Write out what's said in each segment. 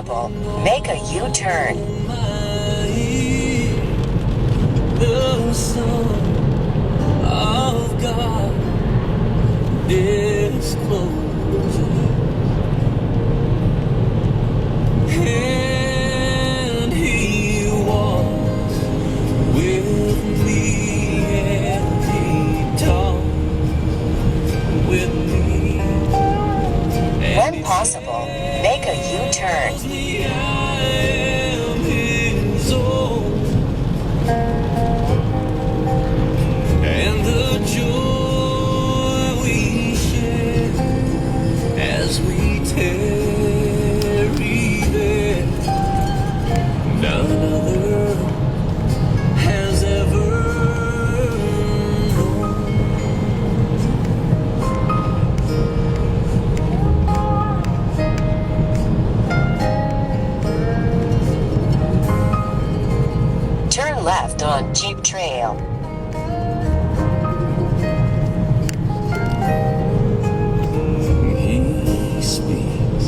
possible, make a U-turn. The Son of God discloses, and He walks with me, and He talks with me. When possible, make a U-turn. I am His own, and the joy we share as we tarry there, none other has ever known. Turn left on Jeep Trail. He speaks,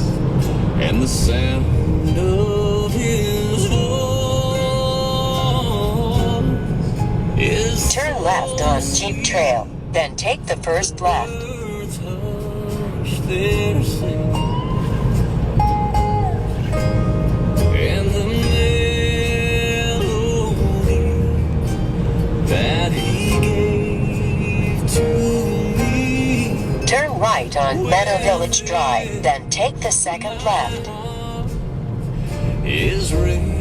and the sound of His voice is Turn left on Jeep Trail, then take the first left. touch their sin, and the melody that He gave to me Turn right on Meadow Village Drive, then take the second left. is ringing,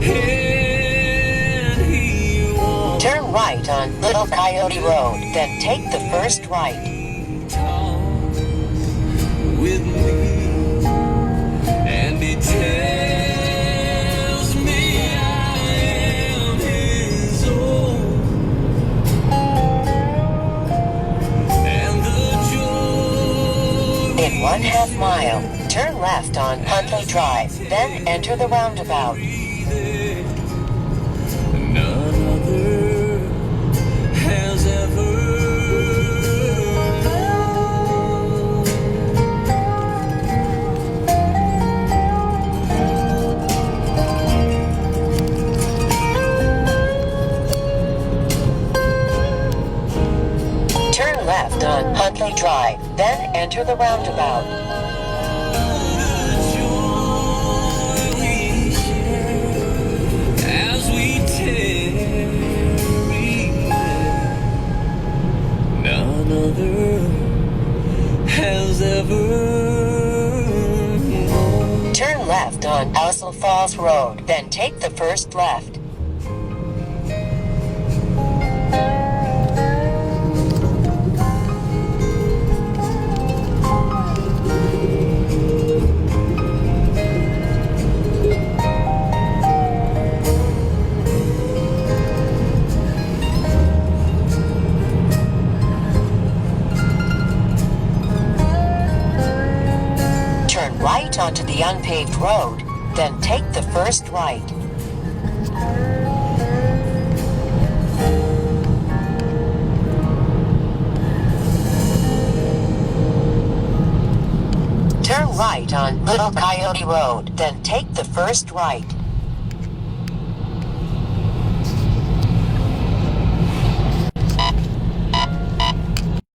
and He walks Turn right on Little Coyote Road, then take the first right. with me, and He tells me I am His own, and the joy In 1/2 mile, turn left on Huntley Drive, then enter the roundabout. none other has ever known. Turn left on Huntley Drive, then enter the roundabout. The joy we share as we tarry there, none other has ever known. Turn left on Ousel Falls Road, then take the first left. Turn right onto the unpaved road, then take the first right. Turn right on Little Coyote Road, then take the first right.